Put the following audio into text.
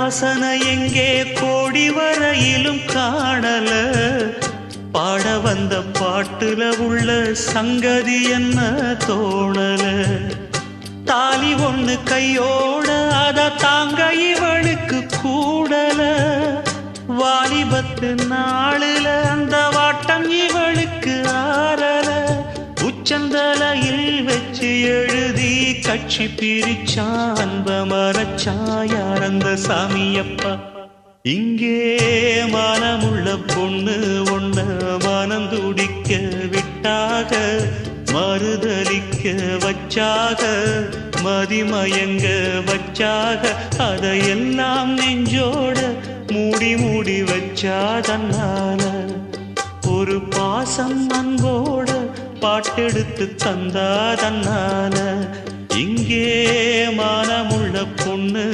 வாசனை எங்கே கோடி வரையிலும் காணல பாட வந்த பாட்டுல உள்ள சங்கதி என்ன தோணல தாலி ஒண்ணு கையோட அத தாங்க இவளுக்கு கூடல வாலிபத்து நாளுல அந்த வாட்டம் இவளுக்கு ஆறல உச்சந்தலையில் வச்சு எழுதி கட்சி பிரிச்சா அன்ப மரச்சா யார் அந்த சாமியப்பா இங்கே மனமுள்ள பொண்ணு ஒண்ண மனம் துடிக்க விட்டாக மறுதலிக்க வச்சாக மதிமயங்க வச்சாக அதையெல்லாம் நெஞ்சோட மூடி மூடி வச்சா தன்னால ஒரு பாசம் அன்போட பாட்டெடுத்து தந்தா தன்னால இங்கே மனமுள்ள பொண்ணு